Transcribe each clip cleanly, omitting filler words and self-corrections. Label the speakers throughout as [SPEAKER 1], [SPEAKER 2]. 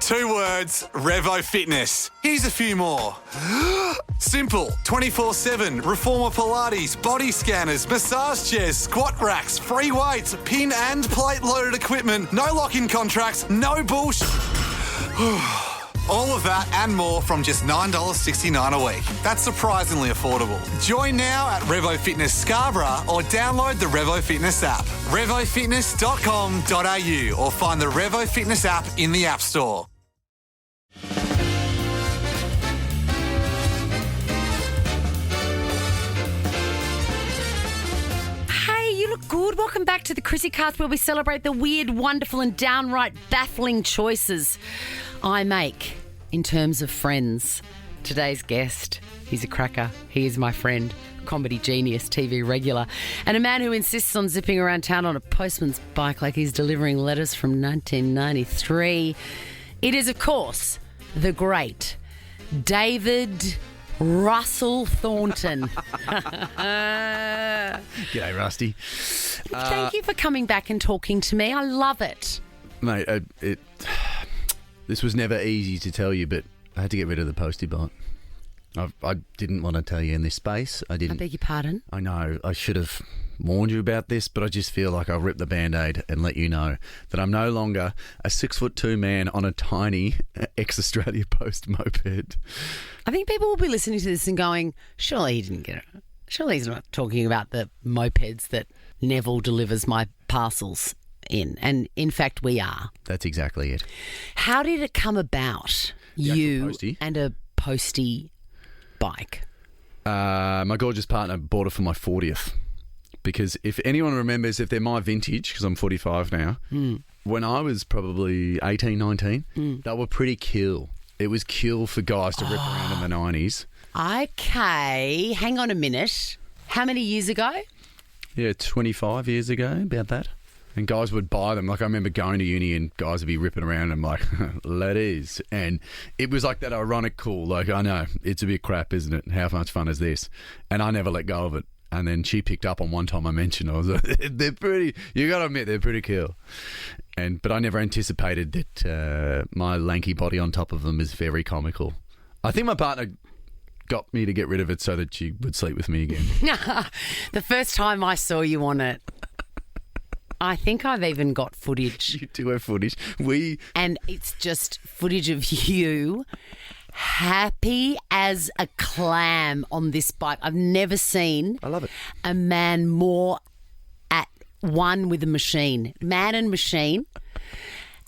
[SPEAKER 1] 2 words, Revo Fitness. Here's a few more. Simple, 24/7, reformer Pilates, body scanners, massage chairs, squat racks, free weights, pin and plate loaded equipment, no lock-in contracts, no bullshit. All of that and more from just $9.69 a week. That's surprisingly affordable. Join now at Revo Fitness Scarborough or download the Revo Fitness app. RevoFitness.com.au or find the Revo Fitness app in the App Store.
[SPEAKER 2] Hey, you look good. Welcome back to the ChrissieCast, where we celebrate the weird, wonderful and downright baffling choices I make in terms of friends. Today's guest, he's a cracker. He is my friend, comedy genius, TV regular, and a man who insists on zipping around town on a postman's bike like he's delivering letters from 1993. It is, of course, the great David Russell Thornton.
[SPEAKER 3] G'day, Rusty.
[SPEAKER 2] Thank you for coming back and talking to me. I love it.
[SPEAKER 3] Mate, this was never easy to tell you, but I had to get rid of the posty bike. I didn't want to tell you in this space. I
[SPEAKER 2] beg your pardon?
[SPEAKER 3] I know. I should have warned you about this, but I just feel like I'll rip the Band-Aid and let you know that I'm no longer a 6'2" man on a tiny ex-Australia Post moped.
[SPEAKER 2] I think people will be listening to this and going, surely he didn't get it. Surely he's not talking about the mopeds that Neville delivers my parcels in. And in fact, we are.
[SPEAKER 3] That's exactly it.
[SPEAKER 2] How did it come about, you and a posty bike?
[SPEAKER 3] My gorgeous partner bought it for my 40th. Because if anyone remembers, if they're my vintage, because I'm 45 now, when I was probably 18, 19, they were pretty cool. It was cool for guys to rip around in the 90s.
[SPEAKER 2] Okay, hang on a minute. How many years ago?
[SPEAKER 3] Yeah, 25 years ago, about that. And guys would buy them. Like, I remember going to uni and guys would be ripping around and I'm like, ladies. And it was like that ironic cool. Like, I know, it's a bit crap, isn't it? How much fun is this? And I never let go of it. And then she picked up on one time I mentioned, I was like, they're pretty, you got to admit, they're pretty cool. But I never anticipated that my lanky body on top of them is very comical. I think my partner got me to get rid of it so that she would sleep with me again.
[SPEAKER 2] The first time I saw you on it, I think I've even got footage.
[SPEAKER 3] You do have footage.
[SPEAKER 2] And it's just footage of you happy as a clam on this bike. I've never seen
[SPEAKER 3] I love it.
[SPEAKER 2] A man more at one with a machine. Man and machine.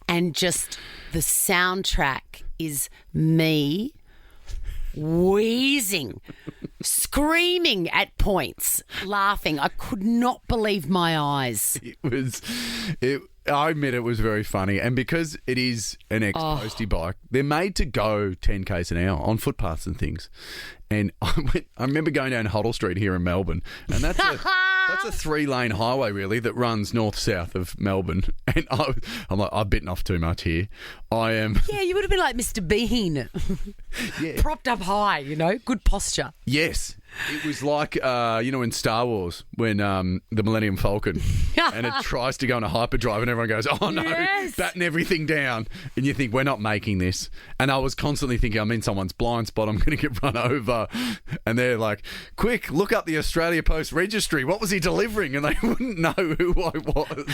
[SPEAKER 2] And just the soundtrack is me wheezing, screaming at points, laughing. I could not believe my eyes.
[SPEAKER 3] I admit it was very funny. And because it is an ex-posty bike, they're made to go 10 k's an hour on footpaths and things. And I remember going down Hoddle Street here in Melbourne, and that's a 3-lane highway, really, that runs north-south of Melbourne. And I'm like, I've bitten off too much here. I am...
[SPEAKER 2] Yeah, you would have been like Mr. Bean.
[SPEAKER 3] Yeah.
[SPEAKER 2] Propped up high, good posture.
[SPEAKER 3] Yes. It was like, in Star Wars when the Millennium Falcon and it tries to go on a hyperdrive and everyone goes, oh no,
[SPEAKER 2] yes,
[SPEAKER 3] batten everything down. And you think, we're not making this. And I was constantly thinking, I'm in someone's blind spot. I'm going to get run over. And they're like, quick, look up the Australia Post registry. What was he delivering? And they wouldn't know who I was.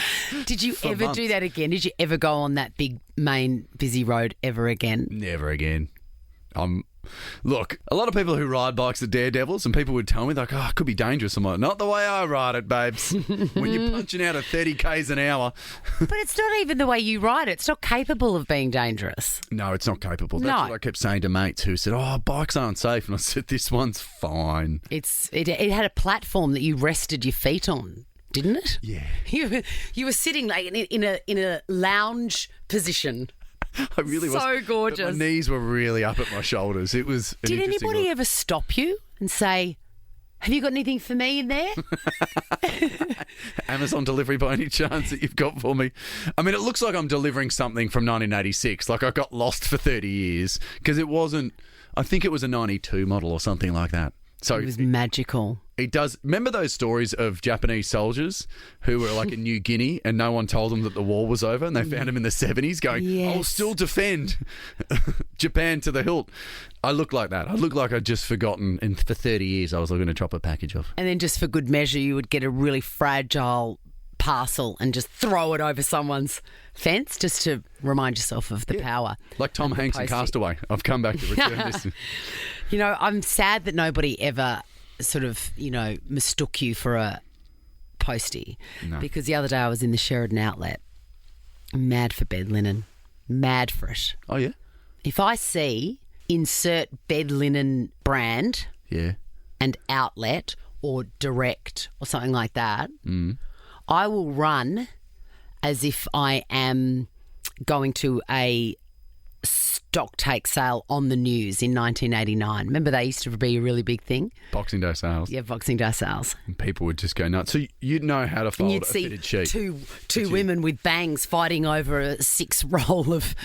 [SPEAKER 2] Did you ever do that again? Did you ever go on that big main busy road ever again?
[SPEAKER 3] Never again. Look, a lot of people who ride bikes are daredevils, and people would tell me, like, it could be dangerous. I'm like, not the way I ride it, babes. When you're punching out at 30 k's an hour.
[SPEAKER 2] But it's not even the way you ride it. It's not capable of being dangerous.
[SPEAKER 3] No, it's not capable. That's what I kept saying to mates who said, bikes aren't safe. And I said, this one's fine.
[SPEAKER 2] It had a platform that you rested your feet on, didn't it?
[SPEAKER 3] Yeah.
[SPEAKER 2] You were sitting like in a lounge position.
[SPEAKER 3] I really was.
[SPEAKER 2] So gorgeous.
[SPEAKER 3] But my knees were really up at my shoulders. It was an
[SPEAKER 2] Did
[SPEAKER 3] interesting
[SPEAKER 2] anybody
[SPEAKER 3] look.
[SPEAKER 2] ever stop you and say, have you got anything for me in there?
[SPEAKER 3] Amazon delivery by any chance that you've got for me? I mean, it looks like I'm delivering something from 1986. Like I got lost for 30 years because it wasn't, I think it was a 92 model or something like that. So
[SPEAKER 2] it was magical.
[SPEAKER 3] It does. Remember those stories of Japanese soldiers who were like in New Guinea and no one told them that the war was over and they found them in the 70s going,
[SPEAKER 2] Yes.
[SPEAKER 3] I'll still defend Japan to the hilt. I look like that. I look like I'd just forgotten, and for 30 years I was going to drop a package off.
[SPEAKER 2] And then just for good measure, you would get a really fragile parcel and just throw it over someone's fence just to remind yourself of the power.
[SPEAKER 3] Like Tom
[SPEAKER 2] of the
[SPEAKER 3] Hanks in
[SPEAKER 2] postie.
[SPEAKER 3] Castaway. I've come back to return this.
[SPEAKER 2] You know, I'm sad that nobody ever sort of, mistook you for a postie.
[SPEAKER 3] No.
[SPEAKER 2] Because the other day I was in the Sheridan outlet, mad for bed linen, mad for it.
[SPEAKER 3] Oh, yeah?
[SPEAKER 2] If I see insert bed linen brand
[SPEAKER 3] Yeah.
[SPEAKER 2] and outlet or direct or something like that, I will run as if I am going to a stock take sale on the news in 1989. Remember they used to be a really big thing?
[SPEAKER 3] Boxing Day sales.
[SPEAKER 2] Yeah, Boxing Day sales.
[SPEAKER 3] And people would just go nuts. So you'd know how to
[SPEAKER 2] And
[SPEAKER 3] fold
[SPEAKER 2] you'd
[SPEAKER 3] a
[SPEAKER 2] see
[SPEAKER 3] fitted sheet.
[SPEAKER 2] two women with bangs fighting over a 6-roll of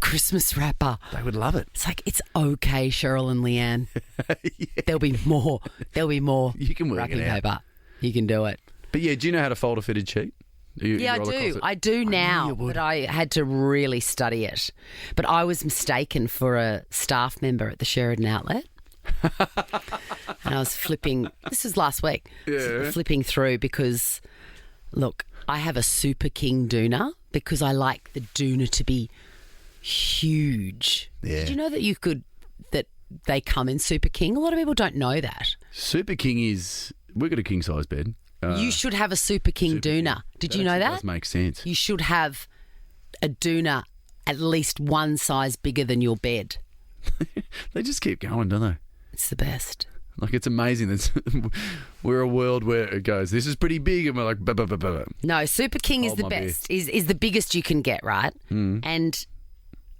[SPEAKER 2] Christmas wrapper.
[SPEAKER 3] They would love it.
[SPEAKER 2] It's like, it's okay, Cheryl and Leanne. There'll be more.
[SPEAKER 3] You can work
[SPEAKER 2] wrapping
[SPEAKER 3] it out.
[SPEAKER 2] paper. You can do it.
[SPEAKER 3] But yeah, do you know how to fold a fitted sheet?
[SPEAKER 2] Yeah, I do. I do now, but I had to really study it. But I was mistaken for a staff member at the Sheridan outlet. And I was flipping, this was last week, flipping through because, look, I have a Super King doona because I like the doona to be huge.
[SPEAKER 3] Yeah.
[SPEAKER 2] Did you know that they come in Super King? A lot of people don't know that.
[SPEAKER 3] Super King is... We've got a king-size bed.
[SPEAKER 2] You should have a Super King doona. Did you know that?
[SPEAKER 3] Does make sense.
[SPEAKER 2] You should have a doona at least one size bigger than your bed.
[SPEAKER 3] They just keep going, don't they?
[SPEAKER 2] It's the best.
[SPEAKER 3] Like, it's amazing that we're a world where it goes, this is pretty big, and we're like, bah, bah, bah, bah.
[SPEAKER 2] No, Super King is
[SPEAKER 3] Hold
[SPEAKER 2] the
[SPEAKER 3] my beer.
[SPEAKER 2] best. Is the biggest you can get, right? And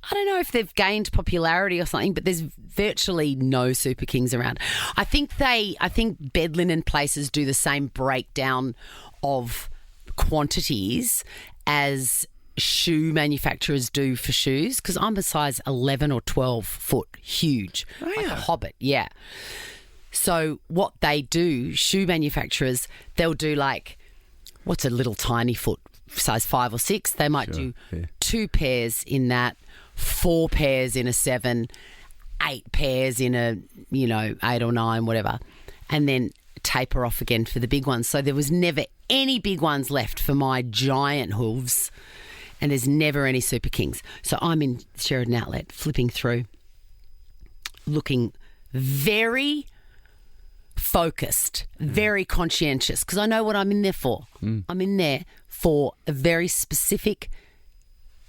[SPEAKER 2] I don't know if they've gained popularity or something, but there's virtually no Super Kings around. I think bed linen places do the same breakdown of quantities as shoe manufacturers do for shoes, because I'm a size 11 or 12 foot, huge, like a hobbit, yeah. So what they do, shoe manufacturers, they'll do like, what's a little tiny foot, size 5 or 6? They might do 2 pairs in that, 4 pairs in a 7, 8 pairs in a, 8 or 9, whatever, and then taper off again for the big ones. So there was never any big ones left for my giant hooves, and there's never any Super Kings. So I'm in Sheridan Outlet, flipping through, looking very focused, very conscientious, because I know what I'm in there for. I'm in there for a very specific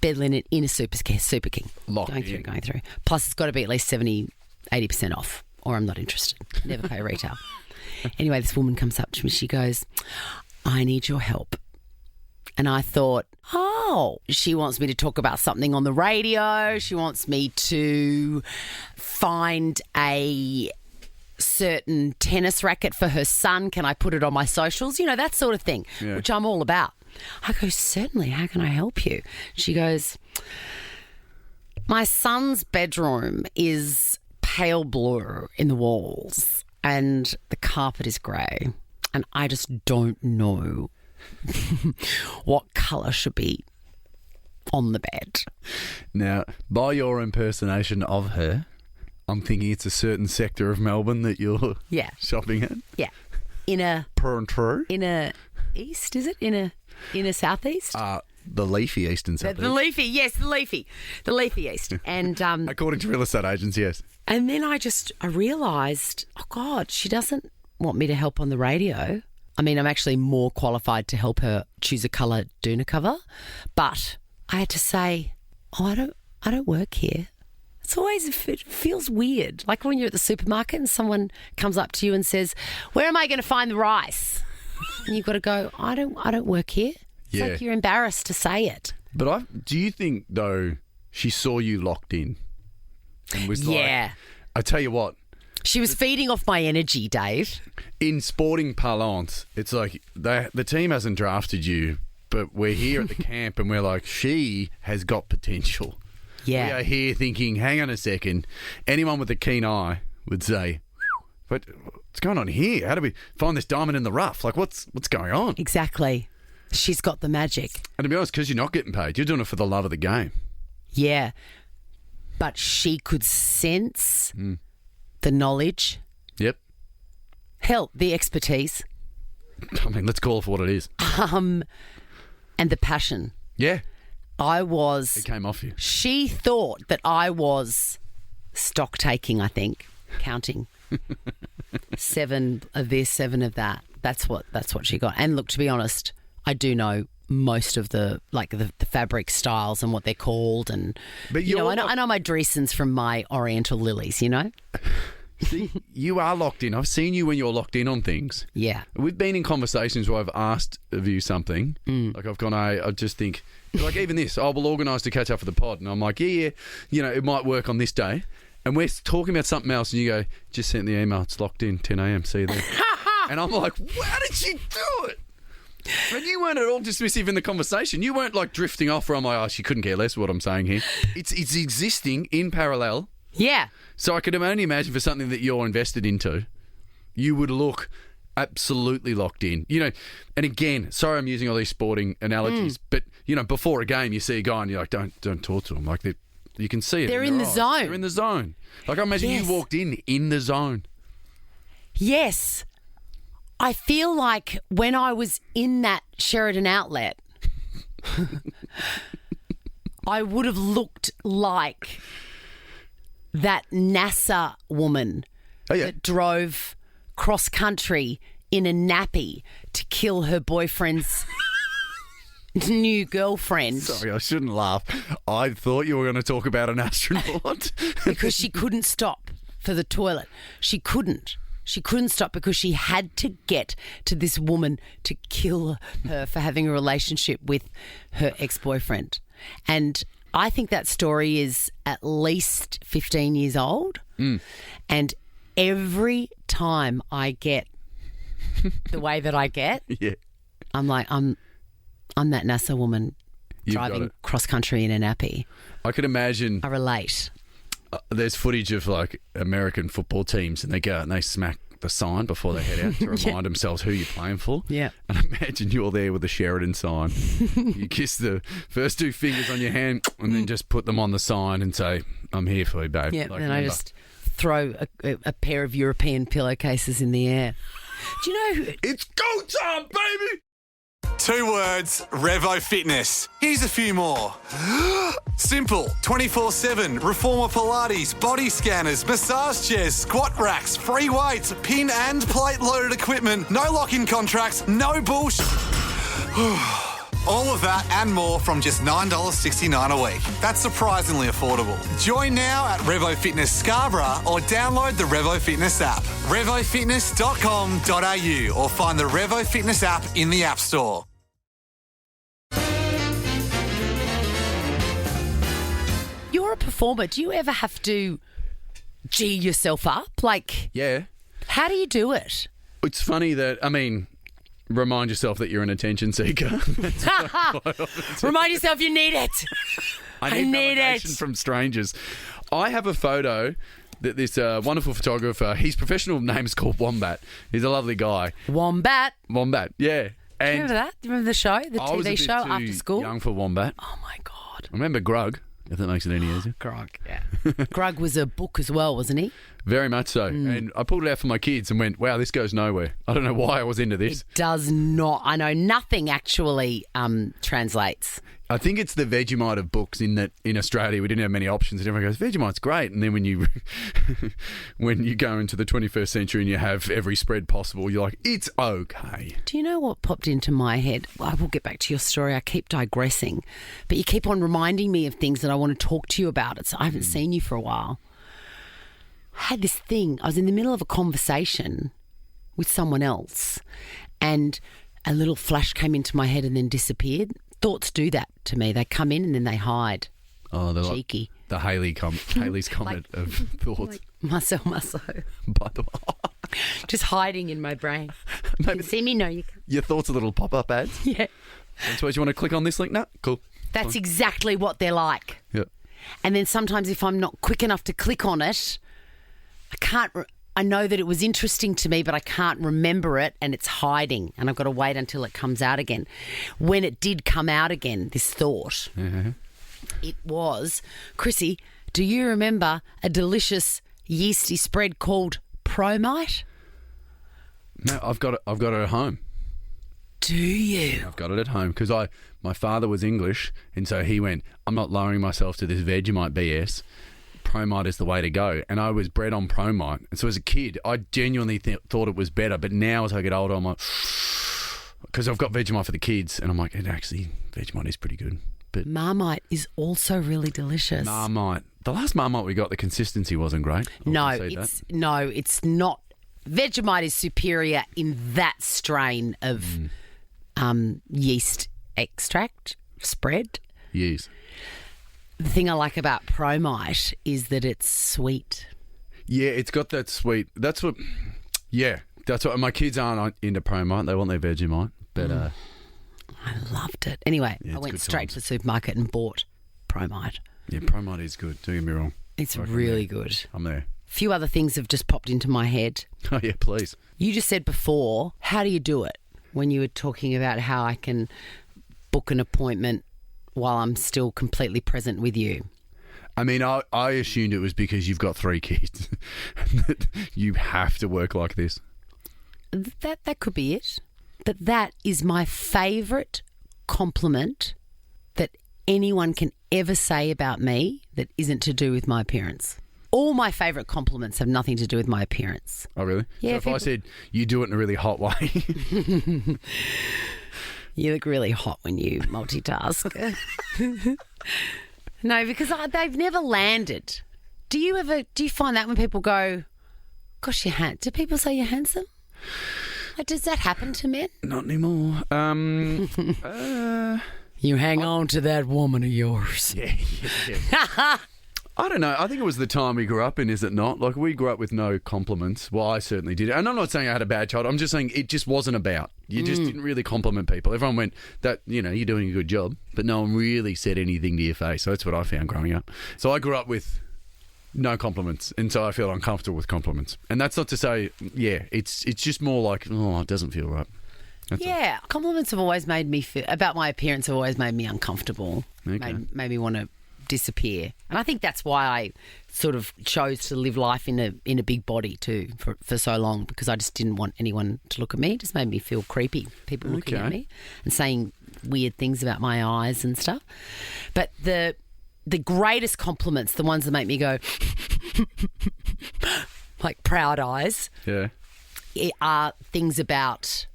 [SPEAKER 2] bed linen in a Super King.
[SPEAKER 3] Locked
[SPEAKER 2] Going
[SPEAKER 3] in.
[SPEAKER 2] through. Plus, it's got to be at least 70, 80% off, or I'm not interested. Never pay retail. Anyway, this woman comes up to me. She goes, I need your help. And I thought, she wants me to talk about something on the radio. She wants me to find a certain tennis racket for her son. Can I put it on my socials? That sort of thing, which I'm all about. I go, certainly, how can I help you? She goes, my son's bedroom is pale blue in the walls and the carpet is grey, and I just don't know what colour should be on the bed.
[SPEAKER 3] Now, by your impersonation of her, I'm thinking it's a certain sector of Melbourne that you're shopping at.
[SPEAKER 2] Yeah. In a east, is it? In a southeast?
[SPEAKER 3] The leafy eastern suburbs.
[SPEAKER 2] The leafy east. And
[SPEAKER 3] according to real estate agents, yes.
[SPEAKER 2] And then I realised, oh God, she doesn't want me to help on the radio. I mean, I'm actually more qualified to help her choose a colour doona cover, but I had to say, I don't work here. It feels weird. Like when you're at the supermarket and someone comes up to you and says, where am I going to find the rice? And you've got to go, I don't work here. It's like you're embarrassed to say it.
[SPEAKER 3] But do you think, though, she saw you locked in and was like, I tell you what.
[SPEAKER 2] She was feeding off my energy, Dave.
[SPEAKER 3] In sporting parlance, it's like the team hasn't drafted you, but we're here at the camp and we're like, she has got potential.
[SPEAKER 2] Yeah.
[SPEAKER 3] We are here thinking, hang on a second. Anyone with a keen eye would say, but what's going on here? How do we find this diamond in the rough? Like, what's going on?
[SPEAKER 2] Exactly. She's got the magic.
[SPEAKER 3] And to be honest, because you're not getting paid, you're doing it for the love of the game.
[SPEAKER 2] Yeah. But she could sense the knowledge.
[SPEAKER 3] Yep.
[SPEAKER 2] Hell, the expertise.
[SPEAKER 3] I mean, let's call it for what it is.
[SPEAKER 2] And the passion.
[SPEAKER 3] Yeah.
[SPEAKER 2] It
[SPEAKER 3] came off you.
[SPEAKER 2] She thought that I was stock taking, I think, counting 7 of this, 7 of that. That's what she got. And look, to be honest, I do know most of the fabric styles and what they're called, and
[SPEAKER 3] but
[SPEAKER 2] I know my Dreesens from my Oriental Lilies.
[SPEAKER 3] See, you are locked in. I've seen you when you're locked in on things.
[SPEAKER 2] Yeah.
[SPEAKER 3] We've been in conversations where I've asked of you something. Like I've gone, I just think, like even this, we'll organise to catch up for the pod. And I'm like, yeah, it might work on this day. And we're talking about something else and you go, just sent the email, it's locked in, 10 a.m, see you there. And I'm like, how did she do it? And you weren't at all dismissive in the conversation. You weren't like drifting off from, she couldn't care less what I'm saying here. It's existing in parallel.
[SPEAKER 2] Yeah.
[SPEAKER 3] So I could only imagine for something that you're invested into, you would look absolutely locked in. And again, sorry I'm using all these sporting analogies, but, before a game you see a guy and you're like, don't talk to him. Like you can see it.
[SPEAKER 2] They're in the zone.
[SPEAKER 3] They're in the zone. Like I imagine you walked in the zone.
[SPEAKER 2] Yes. I feel like when I was in that Sheridan outlet, I would have looked like that NASA woman that drove cross country in a nappy to kill her boyfriend's new girlfriend.
[SPEAKER 3] Sorry, I shouldn't laugh. I thought you were going to talk about an astronaut.
[SPEAKER 2] Because she couldn't stop for the toilet. She couldn't stop because she had to get to this woman to kill her for having a relationship with her ex-boyfriend. And I think that story is at least 15 years old. And every time I get the way that I get, I'm like, I'm that NASA woman driving cross country in a nappy.
[SPEAKER 3] I could imagine.
[SPEAKER 2] I relate.
[SPEAKER 3] There's footage of like American football teams and they go out and they smack the sign before they head out to remind themselves who you're playing for.
[SPEAKER 2] Yeah.
[SPEAKER 3] And imagine you're there with the Sheridan sign. You kiss the first 2 fingers on your hand and then just put them on the sign and say, I'm here for you, babe.
[SPEAKER 2] Yeah,
[SPEAKER 3] like,
[SPEAKER 2] and I just throw a pair of European pillowcases in the air. Do you know...
[SPEAKER 3] It's go time, baby!
[SPEAKER 1] 2 words, Revo Fitness. Here's a few more. Simple, 24/7, Reformer Pilates, body scanners, massage chairs, squat racks, free weights, pin and plate loaded equipment, no lock-in contracts, no bullshit. All of that and more from just $9.69 a week. That's surprisingly affordable. Join now at Revo Fitness Scarborough or download the Revo Fitness app. RevoFitness.com.au or find the Revo Fitness app in the App Store.
[SPEAKER 2] You're a performer. Do you ever have to G yourself up? Like,
[SPEAKER 3] yeah.
[SPEAKER 2] How do you do it?
[SPEAKER 3] It's funny that, remind yourself that you're an attention seeker.
[SPEAKER 2] Remind yourself you need it.
[SPEAKER 3] I need validation from strangers. I have a photo that this wonderful photographer, his professional name is called Wombat. He's a lovely guy.
[SPEAKER 2] Wombat,
[SPEAKER 3] yeah. And
[SPEAKER 2] do you remember that? Do you remember the show, the
[SPEAKER 3] I was a
[SPEAKER 2] TV
[SPEAKER 3] bit
[SPEAKER 2] show
[SPEAKER 3] too
[SPEAKER 2] after school?
[SPEAKER 3] young for Wombat.
[SPEAKER 2] Oh my God.
[SPEAKER 3] I remember Grug, if that makes it any easier.
[SPEAKER 2] Grug, yeah. Grug was a book as well, wasn't he?
[SPEAKER 3] Very much so. And I pulled it out for my kids and went, wow, this goes nowhere. I don't know why I was into this.
[SPEAKER 2] It does not. I know nothing actually translates.
[SPEAKER 3] I think it's the Vegemite of books in that in Australia we didn't have many options and everyone goes, Vegemite's great. And then when you go into the 21st century and you have every spread possible, you're like, it's okay.
[SPEAKER 2] Do you know what popped into my head? I will get back to your story. I keep digressing. But you keep on reminding me of things that I want to talk to you about. I haven't seen you for a while. I had this thing. I was in the middle of a conversation with someone else and a little flash came into my head and then disappeared. Thoughts do that to me. They come in and then they hide.
[SPEAKER 3] Oh, they're
[SPEAKER 2] cheeky.
[SPEAKER 3] Like the Halley's comet of thoughts.
[SPEAKER 2] Muscle.
[SPEAKER 3] By the way.
[SPEAKER 2] Just hiding in my brain. You can see me? No, you can't.
[SPEAKER 3] Your thoughts are little pop-up ads?
[SPEAKER 2] Yeah.
[SPEAKER 3] And so you want to click on this link? No? Cool.
[SPEAKER 2] That's exactly what they're like.
[SPEAKER 3] Yeah.
[SPEAKER 2] And then sometimes if I'm not quick enough to click on it, I can't I know that it was interesting to me, but I can't remember it, and it's hiding, and I've got to wait until it comes out again. When it did come out again, this thought, it was, Chrissy, do you remember a delicious yeasty spread called Promite?
[SPEAKER 3] No, I've got it at home.
[SPEAKER 2] Do you?
[SPEAKER 3] I've got it at home because my father was English, and so he went, I'm not lowering myself to this Vegemite BS. Promite is the way to go. And I was bred on Promite. And so as a kid, I genuinely thought it was better. But now as I get older, I'm like, because I've got Vegemite for the kids, and I'm like, Vegemite is pretty good. But
[SPEAKER 2] Marmite is also really delicious.
[SPEAKER 3] Marmite. The last Marmite we got, the consistency wasn't great.
[SPEAKER 2] No, it's not. Vegemite is superior in that strain of yeast extract spread.
[SPEAKER 3] Yes.
[SPEAKER 2] The thing I like about Promite is that it's sweet.
[SPEAKER 3] Yeah, it's got that sweet. That's what my kids aren't into Promite. They want their Vegemite. But
[SPEAKER 2] I loved it. Anyway,
[SPEAKER 3] Yeah,
[SPEAKER 2] I went
[SPEAKER 3] it's good
[SPEAKER 2] straight
[SPEAKER 3] times.
[SPEAKER 2] to the supermarket and bought Promite.
[SPEAKER 3] yeah, Promite is good. Don't get me wrong.
[SPEAKER 2] It's really good.
[SPEAKER 3] I'm there.
[SPEAKER 2] Few other things have just popped into my head.
[SPEAKER 3] Oh, yeah, please.
[SPEAKER 2] You just said before, how do you do it? When you were talking about how I can book an appointment while I'm still completely present with you.
[SPEAKER 3] I mean, I assumed it was because you've got 3 kids. That you have to work like this.
[SPEAKER 2] That could be it. But that is my favourite compliment that anyone can ever say about me that isn't to do with my appearance. All my favourite compliments have nothing to do with my appearance.
[SPEAKER 3] Oh, really?
[SPEAKER 2] Yeah,
[SPEAKER 3] So if I said you do it in a really hot way.
[SPEAKER 2] You look really hot when you multitask. No, because they've never landed. Do you find that when people go, gosh, do people say you're handsome? Like, does that happen to men?
[SPEAKER 3] Not anymore.
[SPEAKER 2] You hang on to that woman of yours.
[SPEAKER 3] Yeah. I don't know. I think it was the time we grew up in, is it not? Like, we grew up with no compliments. Well, I certainly did. And I'm not saying I had a bad child. I'm just saying it just wasn't about. You just didn't really compliment people. Everyone went, you're doing a good job. But no one really said anything to your face. So that's what I found growing up. So I grew up with no compliments. And so I feel uncomfortable with compliments. And that's not to say, it's just more like, it doesn't feel right. That's all.
[SPEAKER 2] Compliments have always made me feel, about my appearance have always made me uncomfortable.
[SPEAKER 3] Okay.
[SPEAKER 2] Made me want to disappear. And I think that's why I sort of chose to live life in a big body too for so long, because I just didn't want anyone to look at me. It just made me feel creepy, people looking at me and saying weird things about my eyes and stuff. But the greatest compliments, the ones that make me go like proud eyes, are things about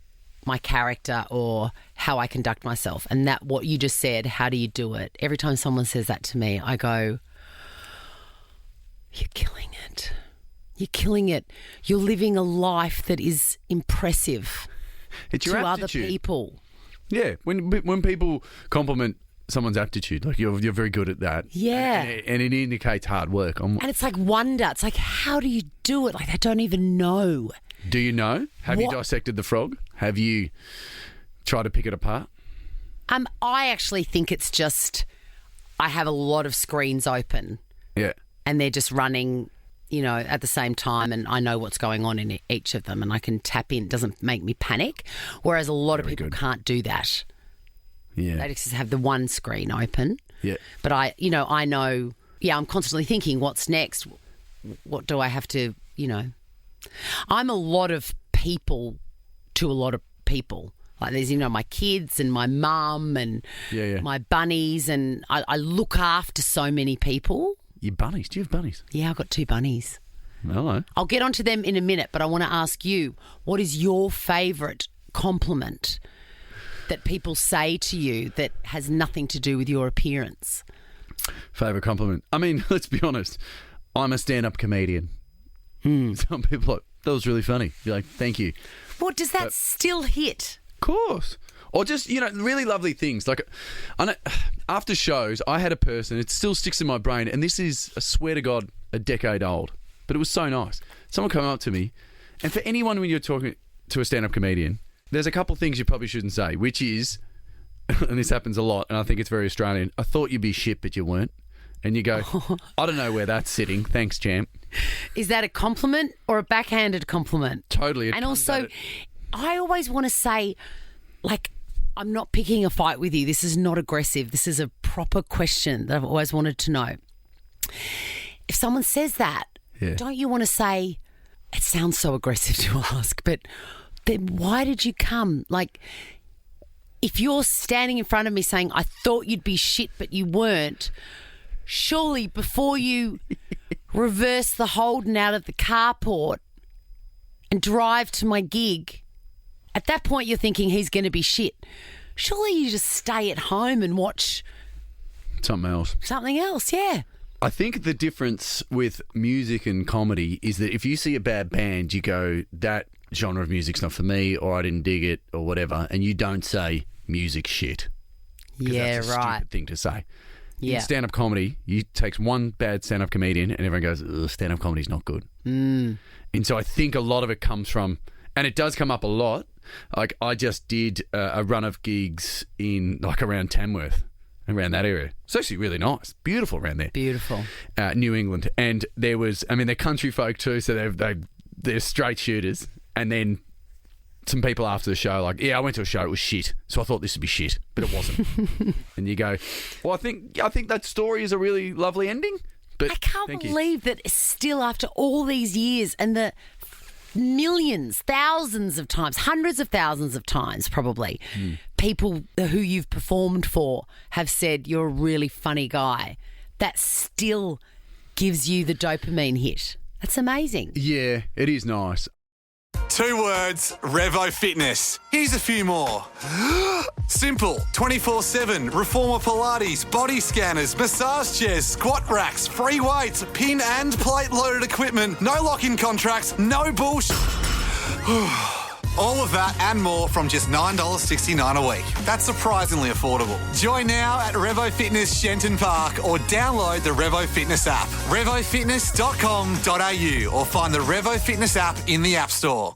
[SPEAKER 2] my character or how I conduct myself. And that, what you just said, how do you do it? Every time someone says that to me, I go, you're killing it. You're killing it. You're living a life that is impressive
[SPEAKER 3] It's your
[SPEAKER 2] to
[SPEAKER 3] aptitude.
[SPEAKER 2] other people.
[SPEAKER 3] Yeah, when people compliment someone's aptitude, like you're very good at that.
[SPEAKER 2] Yeah.
[SPEAKER 3] And it indicates hard work.
[SPEAKER 2] And it's like wonder. It's like, how do you do it? Like, I don't even know.
[SPEAKER 3] Do you know? Have you
[SPEAKER 2] What?
[SPEAKER 3] dissected the frog? Have you tried to pick it apart?
[SPEAKER 2] I actually think it's just I have a lot of screens open.
[SPEAKER 3] Yeah.
[SPEAKER 2] And they're just running, at the same time, and I know what's going on in each of them, and I can tap in. It doesn't make me panic, whereas a lot of people can't do that.
[SPEAKER 3] Yeah.
[SPEAKER 2] They just have the one screen open.
[SPEAKER 3] Yeah.
[SPEAKER 2] But I know, I'm constantly thinking, what's next? What do I have to, I'm a lot of people to a lot of people. Like there's, my kids and my mum and my bunnies, and I look after so many people.
[SPEAKER 3] Your bunnies? Do you have bunnies?
[SPEAKER 2] Yeah, I've got 2 bunnies.
[SPEAKER 3] Hello.
[SPEAKER 2] I'll get onto them in a minute, but I want to ask you, what is your favourite compliment that people say to you that has nothing to do with your appearance?
[SPEAKER 3] Favourite compliment? I mean, let's be honest. I'm a stand-up comedian. Some people are like, that was really funny. You're like, thank you.
[SPEAKER 2] What does that still hit?
[SPEAKER 3] Of course. Or just, really lovely things. Like, I know, after shows, I had a person, it still sticks in my brain, and this is, I swear to God, a decade old. But it was so nice. Someone came up to me, and for anyone when you're talking to a stand-up comedian, there's a couple of things you probably shouldn't say, which is, and this happens a lot, and I think it's very Australian, I thought you'd be shit, but you weren't. And you go, I don't know where that's sitting. Thanks, champ.
[SPEAKER 2] Is that a compliment or a backhanded compliment?
[SPEAKER 3] Totally.
[SPEAKER 2] And also, I always want to say, like, I'm not picking a fight with you. This is not aggressive. This is a proper question that I've always wanted to know. If someone says that, don't you want to say, it sounds so aggressive to ask, but then why did you come? Like, if you're standing in front of me saying, I thought you'd be shit, but you weren't, surely before you reverse the Holden out of the carport and drive to my gig, at that point you're thinking he's going to be shit. Surely you just stay at home and watch
[SPEAKER 3] something
[SPEAKER 2] else, yeah.
[SPEAKER 3] I think the difference with music and comedy is that if you see a bad band, you go, that genre of music's not for me, or I didn't dig it, or whatever, and you don't say music shit.
[SPEAKER 2] Yeah,
[SPEAKER 3] that's a
[SPEAKER 2] right.
[SPEAKER 3] stupid thing to say.
[SPEAKER 2] Yeah.
[SPEAKER 3] In stand-up comedy, you take one bad stand-up comedian and everyone goes, stand-up comedy's not good. And so I think a lot of it comes from, and it does come up a lot, like I just did a run of gigs in like around Tamworth, around that area. It's actually really nice. Beautiful around there.
[SPEAKER 2] Beautiful.
[SPEAKER 3] New England. And there was, I mean, they're country folk too, so they're straight shooters. And then some people after the show like, yeah, I went to a show, it was shit. So I thought this would be shit, but it wasn't. And you go, well, I think that story is a really lovely ending. But
[SPEAKER 2] I can't believe that still after all these years and the millions, thousands of times, hundreds of thousands of times probably, people who you've performed for have said you're a really funny guy. That still gives you the dopamine hit. That's amazing.
[SPEAKER 3] Yeah, it is nice.
[SPEAKER 1] 2 words, Revo Fitness. Here's a few more. Simple, 24/7, reformer Pilates, body scanners, massage chairs, squat racks, free weights, pin and plate loaded equipment, no lock-in contracts, no bullshit. All of that and more from just $9.69 a week. That's surprisingly affordable. Join now at Revo Fitness Shenton Park or download the Revo Fitness app. RevoFitness.com.au or find the Revo Fitness app in the App Store.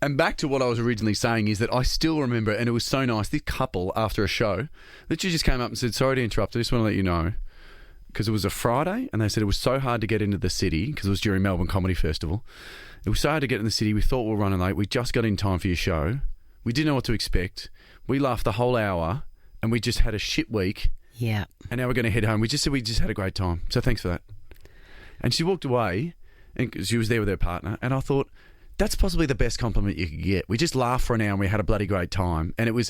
[SPEAKER 3] And back to what I was originally saying is that I still remember, and it was so nice, this couple after a show literally just came up and said, sorry to interrupt, I just want to let you know, because it was a Friday, and they said it was so hard to get into the city, because it was during Melbourne Comedy Festival. It was so hard to get in the city, we thought we were running late, we just got in time for your show, we didn't know what to expect, we laughed the whole hour, and we just had a shit week.
[SPEAKER 2] Yeah.
[SPEAKER 3] And now we're going to head home. We just said we just had a great time, so thanks for that. And she walked away, and she was there with her partner, and I thought, that's possibly the best compliment you could get. We just laughed for an hour and we had a bloody great time. And we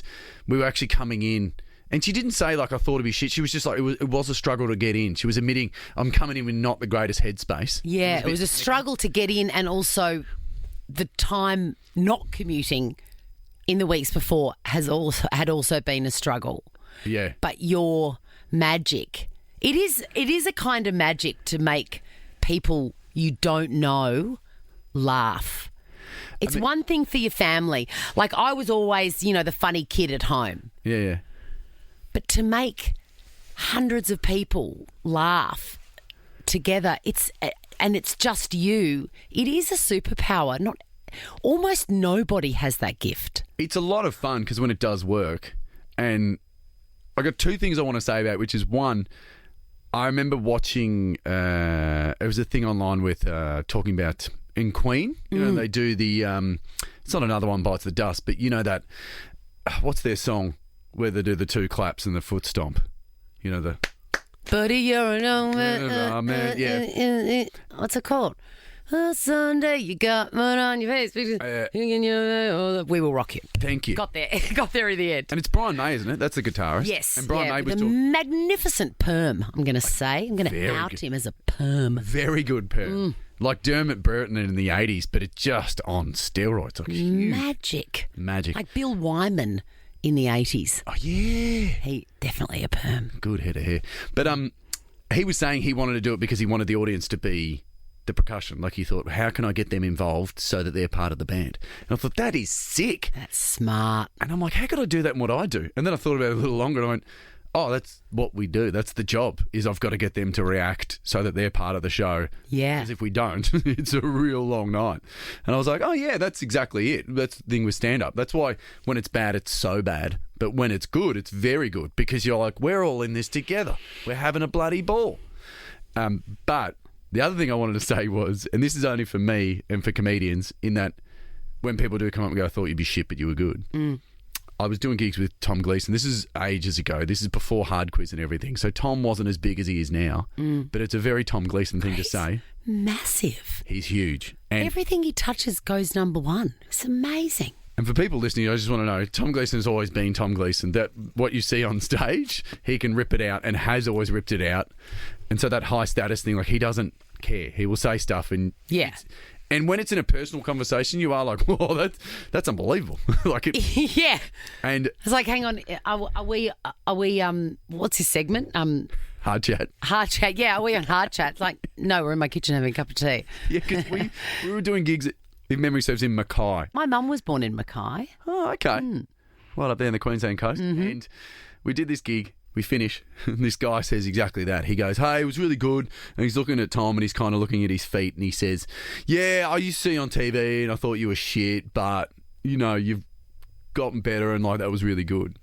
[SPEAKER 3] were actually coming in. And she didn't say like, I thought it'd be shit. She was just like, it was a struggle to get in. She was admitting, I'm coming in with not the greatest headspace.
[SPEAKER 2] Yeah, it was a struggle to get in, and also the time not commuting in the weeks before had also been a struggle.
[SPEAKER 3] Yeah.
[SPEAKER 2] But your magic, it is a kind of magic to make people you don't know laugh. It's one thing for your family. Like I was always, the funny kid at home.
[SPEAKER 3] Yeah.
[SPEAKER 2] But to make hundreds of people laugh together, it's just you. It is a superpower. Almost nobody has that gift.
[SPEAKER 3] It's a lot of fun because when it does work, and I got 2 things I want to say about it, which is one, I remember watching, it was a thing online with talking about in Queen, they do the, it's not Another One Bites the Dust, but you know that, what's their song where they do the 2 claps and the foot stomp? You know the...
[SPEAKER 2] Buddy, you're what's it called? Sunday, you got mud on your face. We will rock you.
[SPEAKER 3] Thank you.
[SPEAKER 2] Got there in the end.
[SPEAKER 3] And it's Brian May, isn't it? That's the guitarist.
[SPEAKER 2] Yes.
[SPEAKER 3] And Brian May was
[SPEAKER 2] a magnificent perm, I'm going to say. I'm going to out him as a perm.
[SPEAKER 3] Very good perm. Like Dermot Burton in the 80s, but it's just on steroids. Like huge. Magic.
[SPEAKER 2] Like Bill Wyman in the 80s.
[SPEAKER 3] Oh, yeah.
[SPEAKER 2] He definitely a perm.
[SPEAKER 3] Good head of hair. But he was saying he wanted to do it because he wanted the audience to be the percussion. Like he thought, how can I get them involved so that they're part of the band? And I thought, that is sick.
[SPEAKER 2] That's smart.
[SPEAKER 3] And I'm like, how could I do that in what I do? And then I thought about it a little longer and I went, oh, that's what we do. That's the job, is I've got to get them to react so that they're part of the show.
[SPEAKER 2] Yeah.
[SPEAKER 3] Because if we don't, it's a real long night. And I was like, oh, yeah, that's exactly it. That's the thing with stand-up. That's why when it's bad, it's so bad. But when it's good, it's very good, because you're like, we're all in this together. We're having a bloody ball. But the other thing I wanted to say was, and this is only for me and for comedians, in that when people do come up and go, I thought you'd be shit, but you were good. I was doing gigs with Tom Gleeson. This is ages ago. This is before Hard Quiz and everything. So Tom wasn't as big as he is now, but it's a very Tom Gleeson thing to say.
[SPEAKER 2] Massive.
[SPEAKER 3] He's huge. And
[SPEAKER 2] Everything he touches goes number one. It's amazing.
[SPEAKER 3] And for people listening, I just want to know, Tom Gleeson has always been Tom Gleeson. That what you see on stage, he can rip it out and has always ripped it out. And so that high status thing, like, he doesn't care. He will say stuff and
[SPEAKER 2] Yeah.
[SPEAKER 3] And when it's in a personal conversation, you are like, whoa, that's unbelievable. Like it,
[SPEAKER 2] Yeah.
[SPEAKER 3] and
[SPEAKER 2] It's like, hang on, are we what's his segment?
[SPEAKER 3] hard chat.
[SPEAKER 2] Hard chat. Yeah, are we on hard chat? It's like, no, we're in my kitchen having a cup of tea.
[SPEAKER 3] Yeah, because we were doing gigs, if memory serves, in Mackay.
[SPEAKER 2] My mum was born in Mackay.
[SPEAKER 3] Oh, okay. Right up there in the Queensland coast. And we did this gig. We finish. And this guy says exactly that. He goes, hey, it was really good. And he's looking at Tom and he's kind of looking at his feet and he says, yeah, I used to see you on TV and I thought you were shit, but, you know, you've gotten better and, like, that was really good.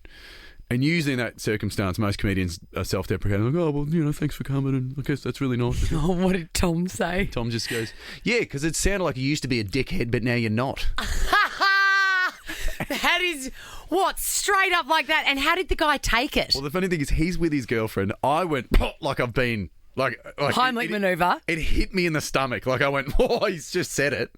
[SPEAKER 3] And usually in that circumstance, most comedians are self-deprecating. Like, oh, well, you know, thanks for coming and I guess that's really nice.
[SPEAKER 2] Oh, what did Tom say?
[SPEAKER 3] Tom just goes, yeah, because it sounded like you used to be a dickhead, but now you're not.
[SPEAKER 2] That is, what, straight up like that? And how did the guy take it?
[SPEAKER 3] Well, the funny thing is, he's with his girlfriend. I went, like I've been, like
[SPEAKER 2] Heimlich manoeuvre.
[SPEAKER 3] It hit me in the stomach. Like I went, oh, he's just said it.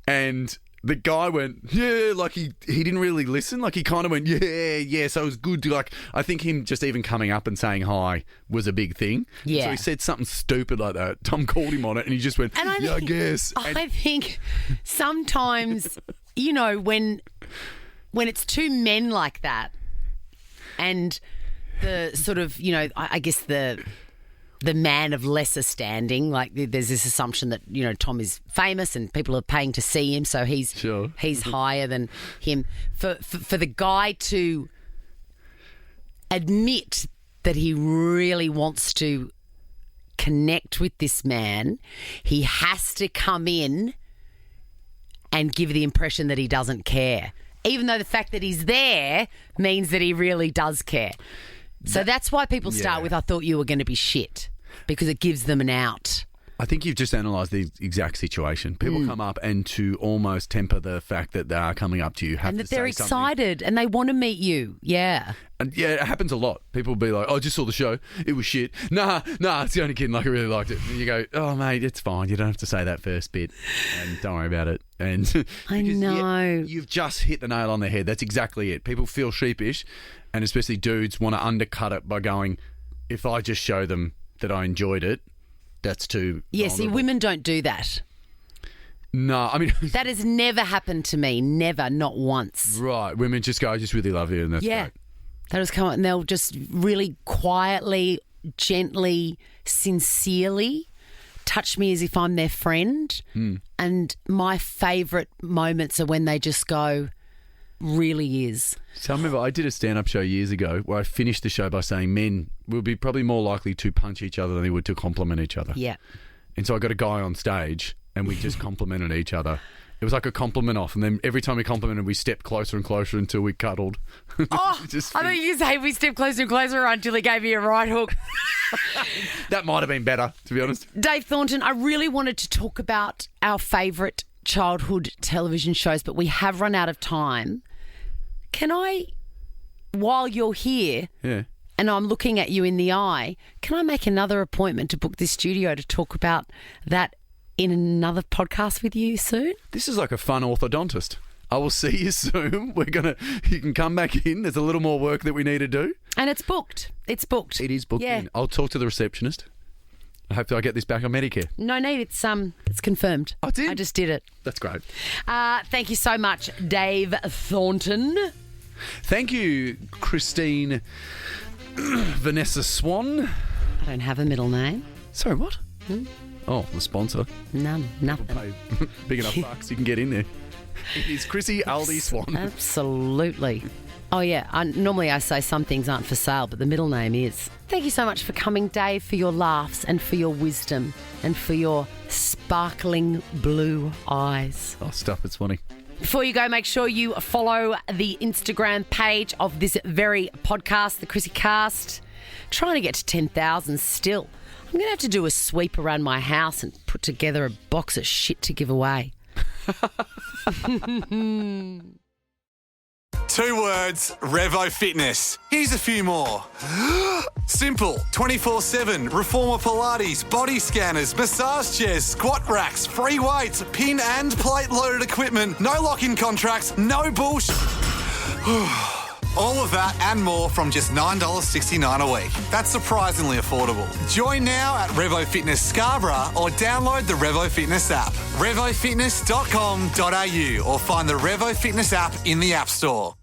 [SPEAKER 3] And the guy went, yeah, like he didn't really listen. Like he kind of went, yeah. So it was good to, like, I think him just even coming up and saying hi was a big thing.
[SPEAKER 2] Yeah.
[SPEAKER 3] So he said something stupid like that. Tom called him on it and he just went,
[SPEAKER 2] And
[SPEAKER 3] I guess.
[SPEAKER 2] I think sometimes, you know, when it's two men like that and the sort of, you know, I guess the man of lesser standing, like there's this assumption that, you know, Tom is famous and people are paying to see him, so he's higher than him. For the guy to admit that he really wants to connect with this man, he has to come in and give the impression that he doesn't care, even though the fact that he's there means that he really does care. So that's why people start with, I thought you were going to be shit, because it gives them an out.
[SPEAKER 3] I think you've just analysed the exact situation. People come up and to almost temper the fact that they are coming up to you, have
[SPEAKER 2] And
[SPEAKER 3] to
[SPEAKER 2] that they're
[SPEAKER 3] say something.
[SPEAKER 2] excited and they want to meet you. Yeah.
[SPEAKER 3] And yeah, it happens a lot. People will be like, oh, I just saw the show. It was shit. Nah, it's the only kidding. Like, I really liked it. And you go, oh, mate, it's fine. You don't have to say that first bit. And don't worry about it. And
[SPEAKER 2] I know.
[SPEAKER 3] You've just hit the nail on the head. That's exactly it. People feel sheepish, and especially dudes want to undercut it by going, if I just show them that I enjoyed it, that's too
[SPEAKER 2] Yeah, see,
[SPEAKER 3] vulnerable.
[SPEAKER 2] women don't do that.
[SPEAKER 3] No, I mean...
[SPEAKER 2] That has never happened to me. Never, not once.
[SPEAKER 3] Right. Women just go, I just really love you, and that's great.
[SPEAKER 2] They'll just come up and they'll just really quietly, gently, sincerely touch me as if I'm their friend. And my favourite moments are when they just go, really is.
[SPEAKER 3] So I remember I did a stand-up show years ago where I finished the show by saying men will be probably more likely to punch each other than they would to compliment each other.
[SPEAKER 2] Yeah.
[SPEAKER 3] And so I got a guy on stage and we just complimented each other. It was like a compliment off, and then every time we complimented, we stepped closer and closer until we cuddled.
[SPEAKER 2] Oh,
[SPEAKER 3] I
[SPEAKER 2] thought you say we stepped closer and closer until he gave me a right hook.
[SPEAKER 3] That might have been better, to be honest.
[SPEAKER 2] Dave Thornton, I really wanted to talk about our favourite childhood television shows, but we have run out of time. Can I, while you're here
[SPEAKER 3] Yeah.
[SPEAKER 2] and I'm looking at you in the eye, can I make another appointment to book this studio to talk about that in another podcast with you soon?
[SPEAKER 3] This is like a fun orthodontist. I will see you soon. You can come back in. There's a little more work that we need to do.
[SPEAKER 2] And it's booked. It's booked.
[SPEAKER 3] It is booked
[SPEAKER 2] Yeah.
[SPEAKER 3] in. I'll talk to the receptionist. I hope that I get this back on Medicare.
[SPEAKER 2] No need. It's confirmed.
[SPEAKER 3] Oh, it's in?
[SPEAKER 2] I just did it.
[SPEAKER 3] That's great.
[SPEAKER 2] Thank you so much, Dave Thornton.
[SPEAKER 3] Thank you, Christine Vanessa Swan.
[SPEAKER 2] I don't have a middle name.
[SPEAKER 3] Sorry, what? Oh, the sponsor.
[SPEAKER 2] None. Nothing.
[SPEAKER 3] Pay big enough bucks, you can get in there. It is Chrissy Aldi Swan.
[SPEAKER 2] Absolutely. Oh, yeah. Normally I say some things aren't for sale, but the middle name is. Thank you so much for coming, Dave, for your laughs and for your wisdom and for your sparkling blue eyes.
[SPEAKER 3] Oh, stop. It's funny.
[SPEAKER 2] Before you go, make sure you follow the Instagram page of this very podcast, the ChrissieCast. Trying to get to 10,000 still. I'm going to have to do a sweep around my house and put together a box of shit to give away.
[SPEAKER 1] 2 words, Revo Fitness. Here's a few more. Simple, 24/7, reformer Pilates, body scanners, massage chairs, squat racks, free weights, pin and plate loaded equipment, no lock-in contracts, no bullshit. All of that and more from just $9.69 a week. That's surprisingly affordable. Join now at Revo Fitness Scarborough or download the Revo Fitness app. RevoFitness.com.au or find the Revo Fitness app in the App Store.